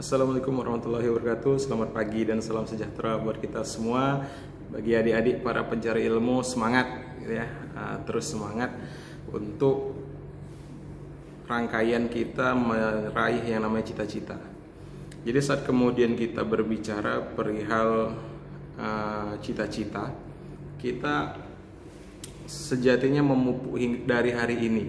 Assalamualaikum warahmatullahi wabarakatuh. Selamat pagi dan salam sejahtera buat kita semua. Bagi adik-adik para pencari ilmu, semangat gitu ya. Terus semangat untuk rangkaian kita meraih yang namanya cita-cita. Jadi saat kemudian kita berbicara perihal cita-cita, kita sejatinya memupuk dari hari ini.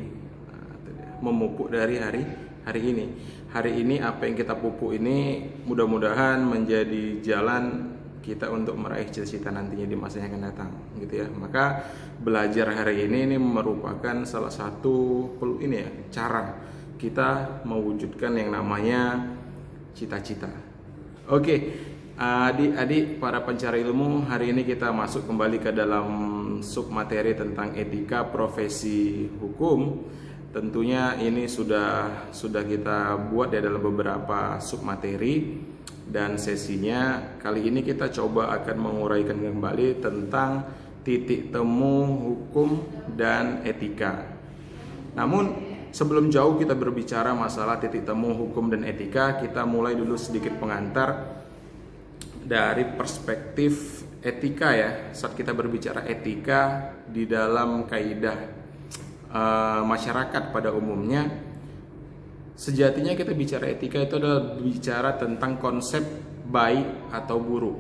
Memupuk dari hari ini. Hari ini apa yang kita pupuk ini mudah-mudahan menjadi jalan kita untuk meraih cita-cita nantinya di masa yang akan datang gitu ya. Maka belajar hari ini merupakan salah satu cara kita mewujudkan yang namanya cita-cita. Oke, adik-adik para pencari ilmu, hari ini kita masuk kembali ke dalam submateri tentang etika profesi hukum. Tentunya ini sudah kita buat ya dalam beberapa submateri, dan sesinya kali ini kita coba akan menguraikan kembali tentang titik temu hukum dan etika. Namun sebelum jauh kita berbicara masalah titik temu hukum dan etika, kita mulai dulu sedikit pengantar dari perspektif etika ya. Saat kita berbicara etika di dalam kaidah masyarakat pada umumnya, sejatinya kita bicara etika itu adalah bicara tentang konsep baik atau buruk.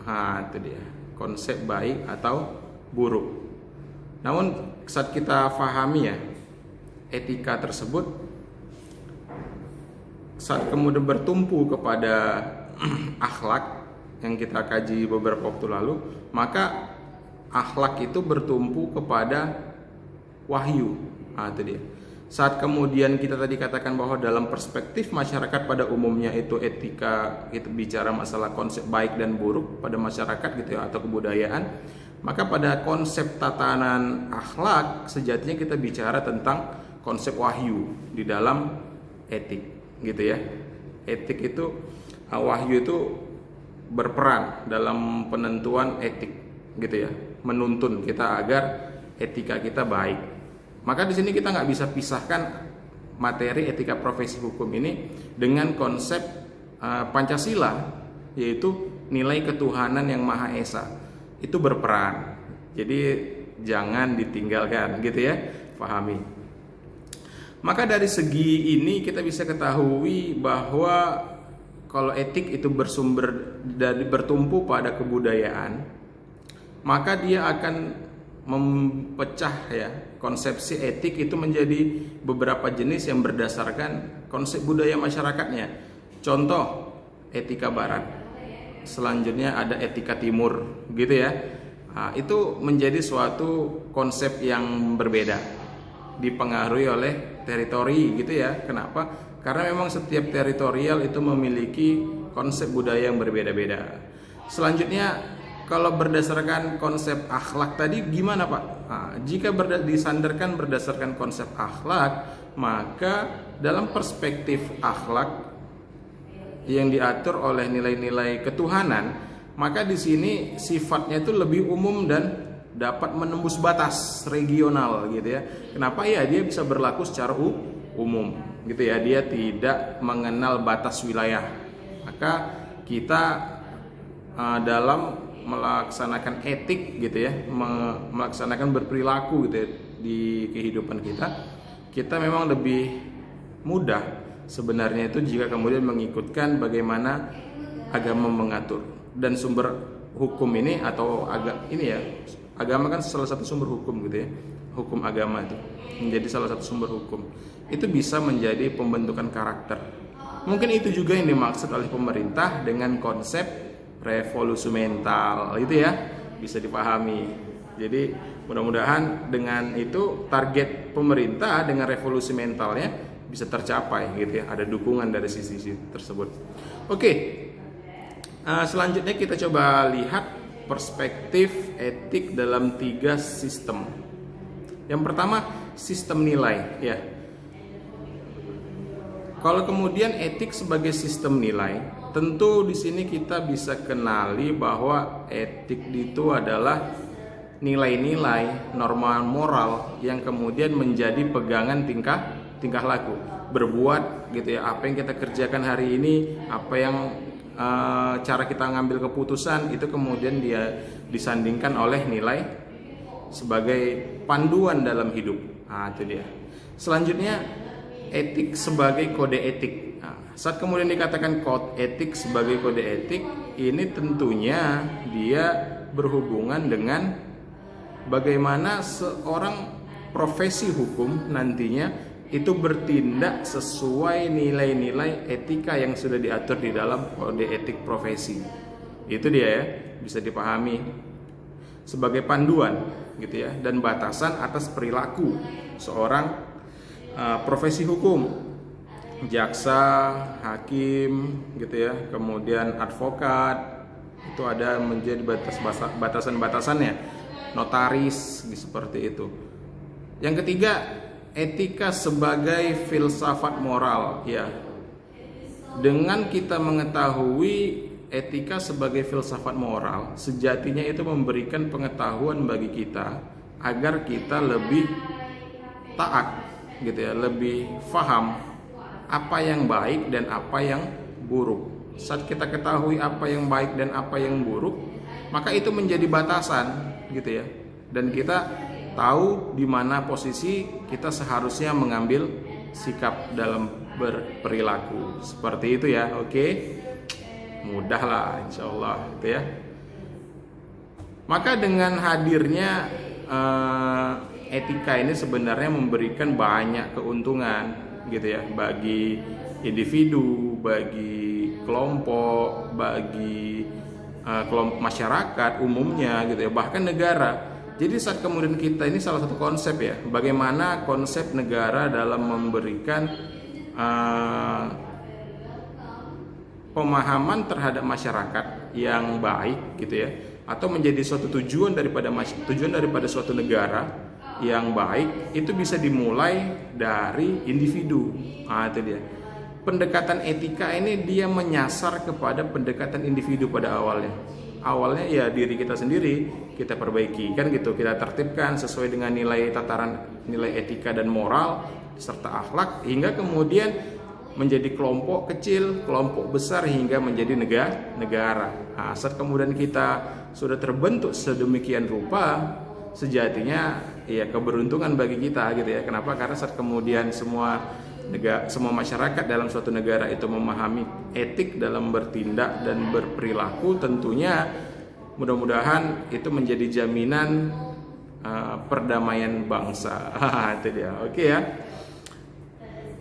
Itu dia, konsep baik atau buruk. Namun saat kita pahami ya etika tersebut, saat kemudian bertumpu kepada akhlak yang kita kaji beberapa waktu lalu, maka akhlak itu bertumpu kepada wahyu. Itu dia. Saat kemudian kita tadi katakan bahwa dalam perspektif masyarakat pada umumnya itu etika itu bicara masalah konsep baik dan buruk pada masyarakat gitu ya, atau kebudayaan, maka pada konsep tatanan akhlak sejatinya kita bicara tentang konsep wahyu di dalam etik gitu ya. Etik itu wahyu itu berperan dalam penentuan etik gitu ya, menuntun kita agar etika kita baik. Maka di sini kita nggak bisa pisahkan materi etika profesi hukum ini dengan konsep Pancasila, yaitu nilai ketuhanan yang Maha Esa. Itu berperan. Jadi jangan ditinggalkan gitu ya, pahami. Maka dari segi ini kita bisa ketahui bahwa kalau etik itu bersumber dari bertumpu pada kebudayaan, maka dia akan mempecah ya konsepsi etik itu menjadi beberapa jenis yang berdasarkan konsep budaya masyarakatnya. Contoh etika barat, selanjutnya ada etika timur gitu ya. Itu menjadi suatu konsep yang berbeda, dipengaruhi oleh teritori gitu ya. Kenapa? Karena memang setiap teritorial itu memiliki konsep budaya yang berbeda-beda. Selanjutnya kalau berdasarkan konsep akhlak tadi gimana Pak? Jika disandarkan berdasarkan konsep akhlak, maka dalam perspektif akhlak yang diatur oleh nilai-nilai ketuhanan, maka di sini sifatnya itu lebih umum dan dapat menembus batas regional gitu ya. Kenapa? Ya dia bisa berlaku secara umum gitu ya. Dia tidak mengenal batas wilayah. Maka kita dalam melaksanakan etik gitu ya, melaksanakan berperilaku gitu ya, di kehidupan kita memang lebih mudah sebenarnya itu jika kemudian mengikutkan bagaimana agama mengatur. Dan sumber hukum ini atau agama kan salah satu sumber hukum gitu ya. Hukum agama itu menjadi salah satu sumber hukum. Itu bisa menjadi pembentukan karakter. Mungkin itu juga yang dimaksud oleh pemerintah dengan konsep revolusi mental itu ya, bisa dipahami. Jadi mudah-mudahan dengan itu target pemerintah dengan revolusi mentalnya bisa tercapai gitu ya, ada dukungan dari sisi tersebut. Oke, selanjutnya kita coba lihat perspektif etik dalam 3 sistem. Yang pertama sistem nilai ya. Kalau kemudian etik sebagai sistem nilai, tentu di sini kita bisa kenali bahwa etik itu adalah nilai-nilai norma moral yang kemudian menjadi pegangan tingkah laku. berbuat gitu ya, apa yang kita kerjakan hari ini, apa yang cara kita ngambil keputusan itu kemudian dia disandingkan oleh nilai sebagai panduan dalam hidup. Nah, itu dia. Selanjutnya, etik sebagai kode etik. Nah, saat kemudian dikatakan kode etik sebagai kode etik, ini tentunya dia berhubungan dengan bagaimana seorang profesi hukum nantinya itu bertindak sesuai nilai-nilai etika yang sudah diatur di dalam kode etik profesi. Itu dia ya, bisa dipahami sebagai panduan gitu ya, dan batasan atas perilaku seorang profesi hukum, jaksa, hakim gitu ya, kemudian advokat, itu ada menjadi batasan-batasannya, notaris seperti itu. Yang ketiga, etika sebagai filsafat moral ya. Dengan kita mengetahui etika sebagai filsafat moral, sejatinya itu memberikan pengetahuan bagi kita agar kita lebih taat gitu ya, lebih paham apa yang baik dan apa yang buruk. Saat kita ketahui apa yang baik dan apa yang buruk, maka itu menjadi batasan gitu ya. Dan kita tahu di mana posisi kita seharusnya mengambil sikap dalam berperilaku. Seperti itu ya, oke? Mudah lah insya Allah gitu ya. Maka dengan hadirnya etika ini sebenarnya memberikan banyak keuntungan gitu ya, bagi individu, bagi kelompok, bagi kelompok masyarakat umumnya gitu ya, bahkan negara. Jadi saat kemudian kita, ini salah satu konsep ya, bagaimana konsep negara dalam memberikan pemahaman terhadap masyarakat yang baik gitu ya, atau menjadi suatu tujuan daripada suatu negara yang baik, itu bisa dimulai dari individu. Nah, itu dia. Pendekatan etika ini dia menyasar kepada pendekatan individu pada awalnya ya diri kita sendiri kita perbaiki kan gitu, kita tertibkan sesuai dengan nilai etika dan moral serta akhlak, hingga kemudian menjadi kelompok kecil, kelompok besar, hingga menjadi negara. Nah, saat kemudian kita sudah terbentuk sedemikian rupa, sejatinya ya keberuntungan bagi kita gitu ya. Kenapa? Karena saat kemudian semua masyarakat dalam suatu negara itu memahami etik dalam bertindak dan berperilaku, tentunya mudah-mudahan itu menjadi jaminan perdamaian bangsa. Itu dia. Oke ya.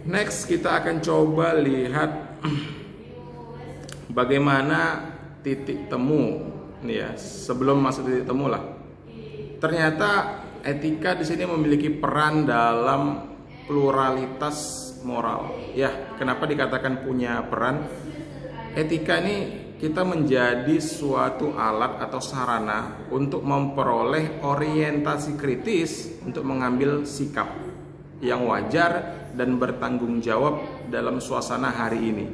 Next kita akan coba lihat bagaimana titik temu nih ya. Sebelum masuk titik temu lah. Ternyata etika di sini memiliki peran dalam pluralitas moral. Ya, kenapa dikatakan punya peran? Etika ini kita menjadi suatu alat atau sarana untuk memperoleh orientasi kritis untuk mengambil sikap yang wajar dan bertanggung jawab dalam suasana hari ini.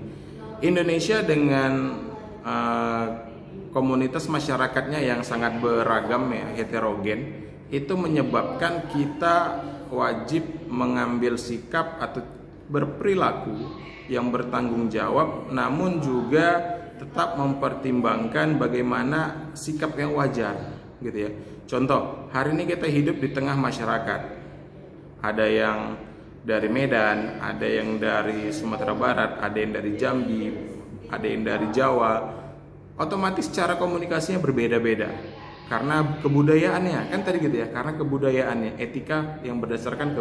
Indonesia dengan komunitas masyarakatnya yang sangat beragam ya, heterogen, itu menyebabkan kita wajib mengambil sikap atau berperilaku yang bertanggung jawab, namun juga tetap mempertimbangkan bagaimana sikap yang wajar gitu ya. Contoh, hari ini kita hidup di tengah masyarakat. Ada yang dari Medan, ada yang dari Sumatera Barat, ada yang dari Jambi, ada yang dari Jawa. Otomatis cara komunikasinya berbeda-beda karena kebudayaannya, kan tadi gitu ya, karena kebudayaannya, etika yang berdasarkan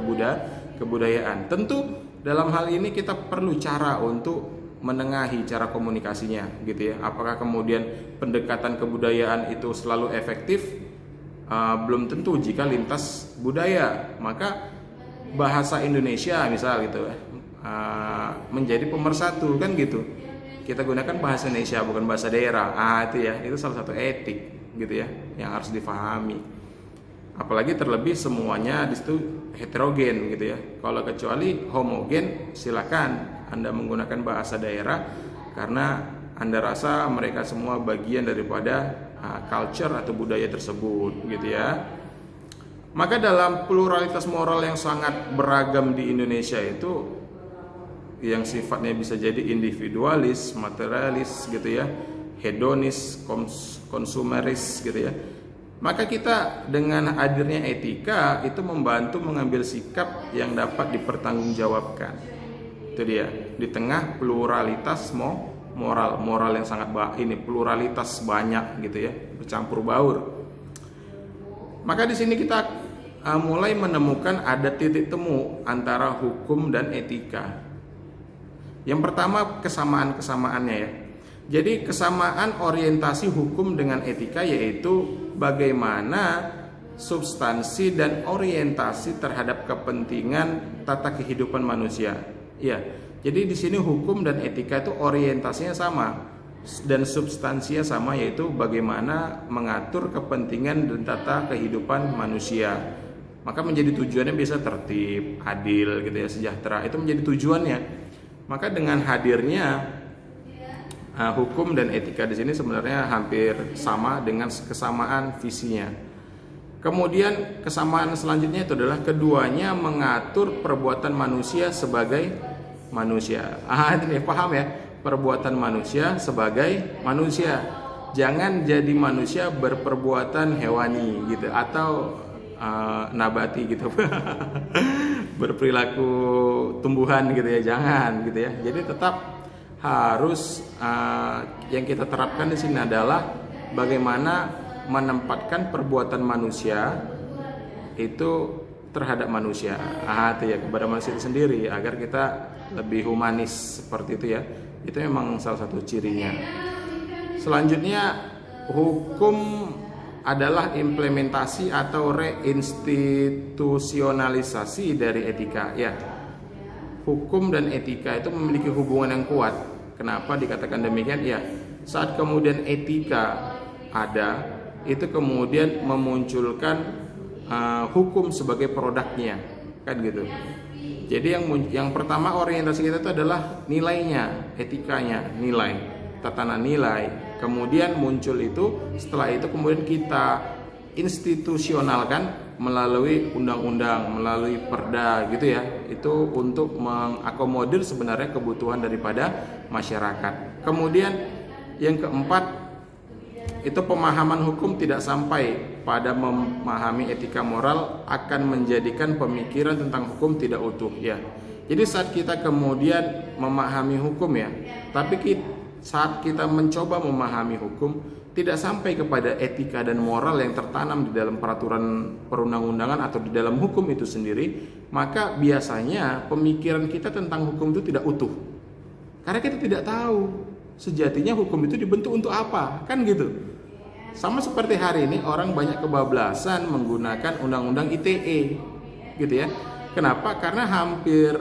kebudayaan. Tentu dalam hal ini kita perlu cara untuk menengahi cara komunikasinya gitu ya. Apakah kemudian pendekatan kebudayaan itu selalu efektif? Belum tentu jika lintas budaya. Maka bahasa Indonesia misal gitu menjadi pemersatu kan gitu. Kita gunakan bahasa Indonesia bukan bahasa daerah. Itu ya, itu salah satu etik gitu ya yang harus difahami. Apalagi terlebih semuanya di situ heterogen gitu ya. Kalau kecuali homogen, silakan Anda menggunakan bahasa daerah karena Anda rasa mereka semua bagian daripada culture atau budaya tersebut gitu ya. Maka dalam pluralitas moral yang sangat beragam di Indonesia itu, yang sifatnya bisa jadi individualis, materialis gitu ya, hedonis, konsumeris gitu ya. Maka kita dengan hadirnya etika itu membantu mengambil sikap yang dapat dipertanggungjawabkan. Itu dia, di tengah pluralitas moral yang sangat pluralitas banyak gitu ya, bercampur baur. Maka di sini kita mulai menemukan ada titik temu antara hukum dan etika. Yang pertama kesamaan-kesamaannya ya. Jadi kesamaan orientasi hukum dengan etika yaitu bagaimana substansi dan orientasi terhadap kepentingan tata kehidupan manusia. Ya, jadi di sini hukum dan etika itu orientasinya sama dan substansinya sama, yaitu bagaimana mengatur kepentingan dan tata kehidupan manusia. Maka menjadi tujuannya bisa tertib, adil gitu ya, sejahtera. Itu menjadi tujuannya. Maka dengan hadirnya hukum dan etika di sini sebenarnya hampir sama dengan kesamaan visinya. Kemudian kesamaan selanjutnya itu adalah keduanya mengatur perbuatan manusia sebagai manusia. Ini paham ya? Perbuatan manusia sebagai manusia. Jangan jadi manusia berperbuatan hewani gitu atau nabati gitu. Berperilaku tumbuhan gitu ya, jangan gitu ya. Jadi tetap harus yang kita terapkan di sini adalah bagaimana menempatkan perbuatan manusia itu terhadap manusia, itu ya, kepada manusia itu sendiri, agar kita lebih humanis seperti itu ya. Itu memang salah satu cirinya. Selanjutnya, hukum adalah implementasi atau reinstitusionalisasi dari etika ya. Hukum dan etika itu memiliki hubungan yang kuat. Kenapa dikatakan demikian? Ya, saat kemudian etika ada, itu kemudian memunculkan hukum sebagai produknya, kan gitu. Jadi yang pertama orientasi kita itu adalah nilainya, etikanya, nilai, tatanan nilai. Kemudian muncul itu, setelah itu kemudian kita institusionalkan melalui undang-undang, melalui perda gitu ya. Itu untuk mengakomodir sebenarnya kebutuhan daripada masyarakat. Kemudian yang keempat, itu pemahaman hukum tidak sampai pada memahami etika moral akan menjadikan pemikiran tentang hukum tidak utuh ya. Jadi saat kita kemudian memahami hukum ya, tapi saat kita mencoba memahami hukum tidak sampai kepada etika dan moral yang tertanam di dalam peraturan perundang-undangan atau di dalam hukum itu sendiri, maka biasanya pemikiran kita tentang hukum itu tidak utuh. Karena kita tidak tahu sejatinya hukum itu dibentuk untuk apa, kan gitu. Sama seperti hari ini orang banyak kebablasan menggunakan undang-undang ITE gitu ya. Kenapa? Karena hampir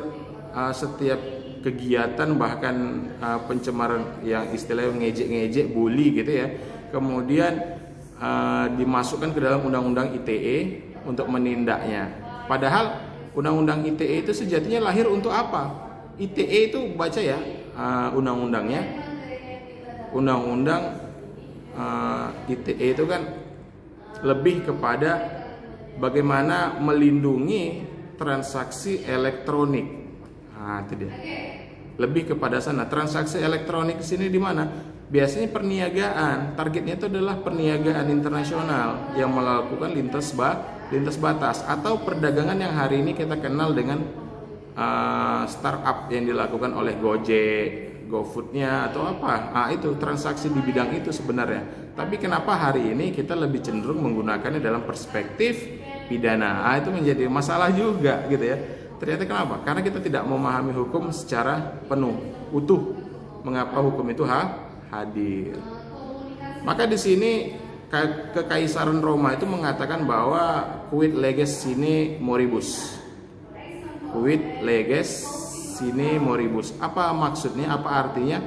setiap kegiatan bahkan pencemaran yang istilahnya ngejek-ngejek, bully gitu ya, kemudian dimasukkan ke dalam undang-undang ITE untuk menindaknya. Padahal undang-undang ITE itu sejatinya lahir untuk apa? ITE itu baca ya undang-undangnya. Undang-undang ITE itu kan lebih kepada bagaimana melindungi transaksi elektronik. Itu dia. Lebih kepada sana. Transaksi elektronik di sini di mana? Biasanya perniagaan. Targetnya itu adalah perniagaan internasional yang melakukan lintas batas atau perdagangan yang hari ini kita kenal dengan startup yang dilakukan oleh Gojek, GoFood-nya atau apa. Itu transaksi di bidang itu sebenarnya. Tapi kenapa hari ini kita lebih cenderung menggunakannya dalam perspektif pidana? Itu menjadi masalah juga gitu ya. Ternyata kenapa? Karena kita tidak memahami hukum secara penuh, utuh. Mengapa hukum itu hadir? Maka di sini Kekaisaran Roma itu mengatakan bahwa quid leges sine moribus. Quid leges sine moribus. Apa maksudnya? Apa artinya?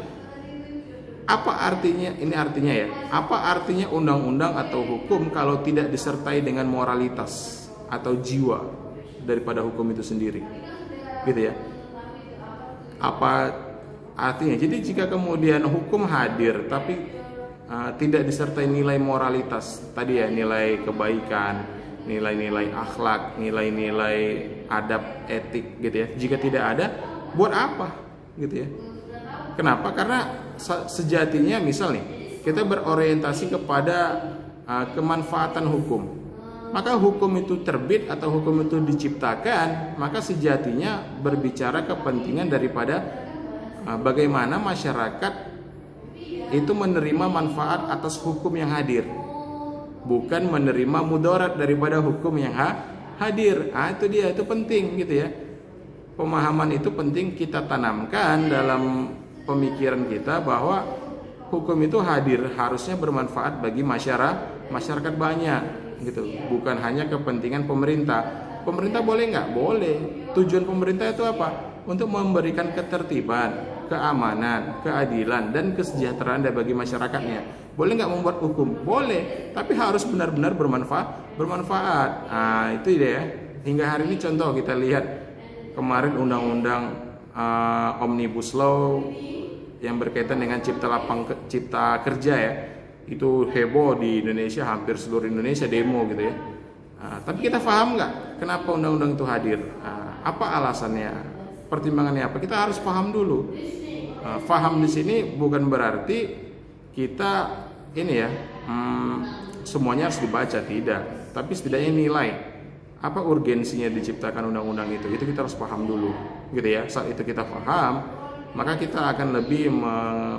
Apa artinya? Ini artinya ya. Apa artinya undang-undang atau hukum kalau tidak disertai dengan moralitas atau jiwa daripada hukum itu sendiri, gitu ya. Apa artinya? Jadi jika kemudian hukum hadir tapi tidak disertai nilai moralitas tadi ya, nilai kebaikan, nilai-nilai akhlak, nilai-nilai adab etik gitu ya. Jika tidak ada, buat apa? gitu ya. Kenapa? Karena sejatinya misal nih kita berorientasi kepada kemanfaatan hukum, maka hukum itu terbit atau hukum itu diciptakan, maka sejatinya berbicara kepentingan daripada bagaimana masyarakat itu menerima manfaat atas hukum yang hadir, bukan menerima mudarat daripada hukum yang hadir. Itu dia, itu penting gitu ya. Pemahaman itu penting kita tanamkan dalam pemikiran kita bahwa hukum itu hadir harusnya bermanfaat bagi masyarakat banyak gitu, bukan hanya kepentingan pemerintah. Pemerintah boleh nggak? Boleh. Tujuan pemerintah itu apa? Untuk memberikan ketertiban, keamanan, keadilan, dan kesejahteraan bagi masyarakatnya. Boleh nggak membuat hukum? Boleh, tapi harus benar-benar bermanfaat. Itu dia. Hingga hari ini contoh kita lihat kemarin undang-undang Omnibus Law yang berkaitan dengan cipta kerja ya, itu heboh di Indonesia, hampir seluruh Indonesia demo gitu ya. Tapi kita paham nggak kenapa undang-undang itu hadir? Apa alasannya? Pertimbangannya apa? Kita harus paham dulu. Paham di sini bukan berarti kita ini ya semuanya harus dibaca, tidak. Tapi setidaknya nilai apa urgensinya diciptakan undang-undang itu kita harus paham dulu, gitu ya. Saat itu kita paham, maka kita akan lebih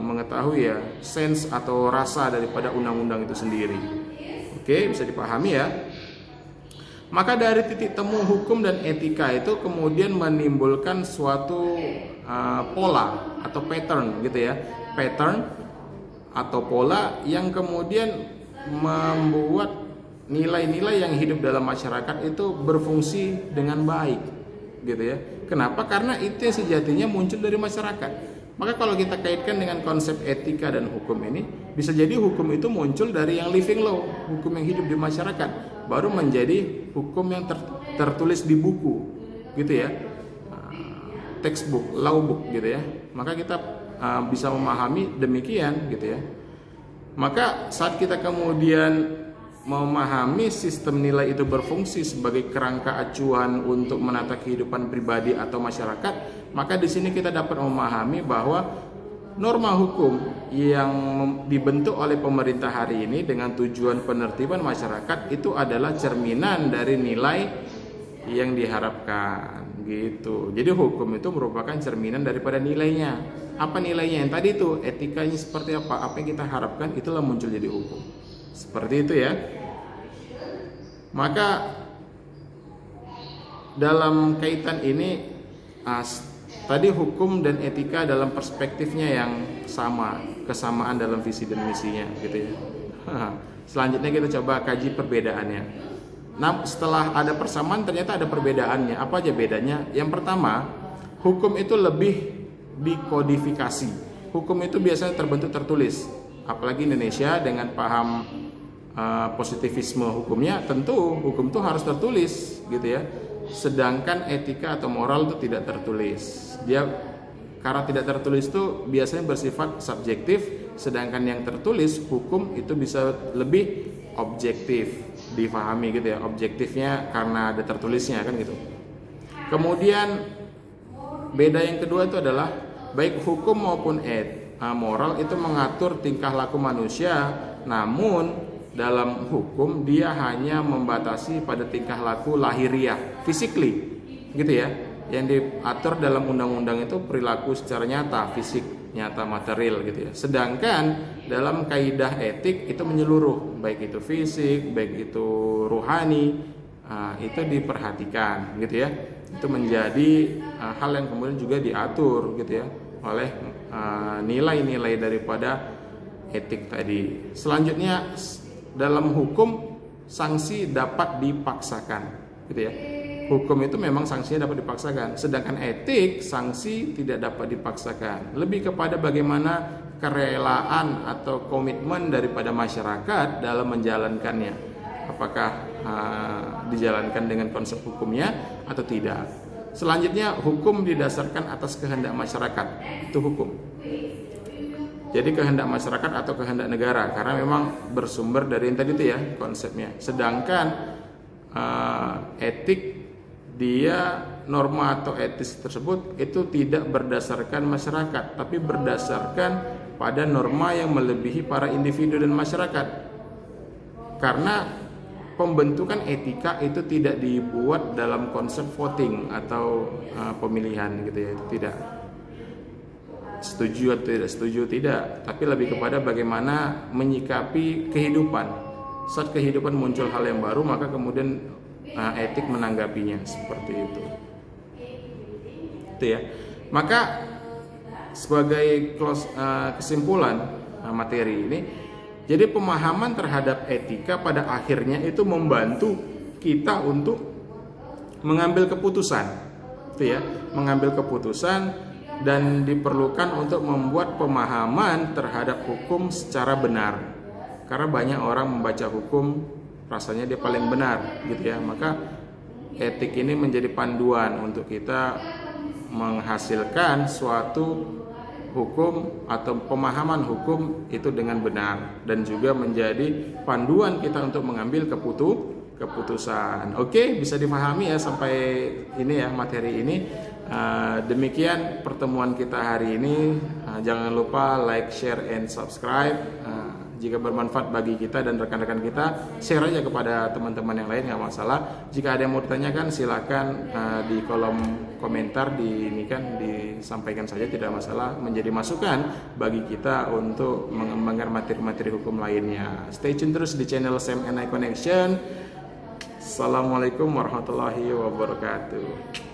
mengetahui ya sense atau rasa daripada undang-undang itu sendiri. Oke, bisa dipahami ya. Maka dari titik temu hukum dan etika itu kemudian menimbulkan suatu pola atau pattern gitu ya, pattern atau pola yang kemudian membuat nilai-nilai yang hidup dalam masyarakat itu berfungsi dengan baik gitu ya. Kenapa? Karena itu yang sejatinya muncul dari masyarakat. Maka kalau kita kaitkan dengan konsep etika dan hukum ini, bisa jadi hukum itu muncul dari yang living law, hukum yang hidup di masyarakat, baru menjadi hukum yang tertulis di buku gitu ya, textbook, law book gitu ya. Maka kita bisa memahami demikian gitu ya. Maka saat kita kemudian memahami sistem nilai itu berfungsi sebagai kerangka acuan untuk menata kehidupan pribadi atau masyarakat, maka di sini kita dapat memahami bahwa norma hukum yang dibentuk oleh pemerintah hari ini dengan tujuan penertiban masyarakat itu adalah cerminan dari nilai yang diharapkan gitu. Jadi hukum itu merupakan cerminan daripada nilainya. Apa nilainya? Yang tadi itu etikanya seperti apa yang kita harapkan, itulah muncul jadi hukum. Seperti itu ya. Maka dalam kaitan ini tadi hukum dan etika dalam perspektifnya yang sama, kesamaan dalam visi dan misinya gitu ya. Selanjutnya kita coba kaji perbedaannya. Nah, setelah ada persamaan ternyata ada perbedaannya. Apa aja bedanya? Yang pertama, hukum itu lebih dikodifikasi. Hukum itu biasanya terbentuk tertulis. Apalagi Indonesia dengan paham positivisme hukumnya, tentu hukum itu harus tertulis gitu ya. Sedangkan etika atau moral itu tidak tertulis. Dia karena tidak tertulis itu biasanya bersifat subjektif, sedangkan yang tertulis hukum itu bisa lebih objektif difahami gitu ya. Objektifnya karena ada tertulisnya kan gitu. Kemudian beda yang kedua itu adalah baik hukum maupun moral itu mengatur tingkah laku manusia, namun dalam hukum dia hanya membatasi pada tingkah laku lahiriah, physically gitu ya. Yang diatur dalam undang-undang itu perilaku secara nyata, fisik, nyata, material gitu ya. Sedangkan dalam kaidah etik itu menyeluruh, baik itu fisik, baik itu rohani, itu diperhatikan gitu ya. Itu menjadi hal yang kemudian juga diatur gitu ya oleh nilai-nilai daripada etik tadi. Selanjutnya dalam hukum sanksi dapat dipaksakan gitu ya. Hukum itu memang sanksinya dapat dipaksakan, sedangkan etik sanksi tidak dapat dipaksakan. Lebih kepada bagaimana kerelaan atau komitmen daripada masyarakat dalam menjalankannya. Apakah dijalankan dengan konsep hukumnya atau tidak. Selanjutnya hukum didasarkan atas kehendak masyarakat. Itu hukum. Jadi kehendak masyarakat atau kehendak negara, karena memang bersumber dari yang tadi itu ya konsepnya. Sedangkan etik dia norma atau etis tersebut itu tidak berdasarkan masyarakat, tapi berdasarkan pada norma yang melebihi para individu dan masyarakat. Karena pembentukan etika itu tidak dibuat dalam konsep voting atau pemilihan gitu ya, itu tidak. Setuju atau tidak setuju tidak, tapi lebih kepada bagaimana menyikapi kehidupan. Saat kehidupan muncul hal yang baru, maka kemudian etik menanggapinya seperti itu. Itu ya. Maka sebagai kesimpulan materi ini, jadi pemahaman terhadap etika pada akhirnya itu membantu kita untuk mengambil keputusan, itu ya, mengambil keputusan. Dan diperlukan untuk membuat pemahaman terhadap hukum secara benar, karena banyak orang membaca hukum rasanya dia paling benar gitu ya. Maka etik ini menjadi panduan untuk kita menghasilkan suatu hukum atau pemahaman hukum itu dengan benar, dan juga menjadi panduan kita untuk mengambil keputusan. Oke, bisa dipahami ya sampai ini ya materi ini. Demikian pertemuan kita hari ini. Jangan lupa like, share, and subscribe. Jika bermanfaat bagi kita dan rekan-rekan kita, share aja kepada teman-teman yang lain, nggak masalah. Jika ada yang mau ditanyakan, silakan di kolom komentar disampaikan saja, tidak masalah. Menjadi masukan bagi kita untuk mengembangkan materi-materi hukum lainnya. Stay tune terus di channel Sam and I Connection. Assalamualaikum warahmatullahi wabarakatuh.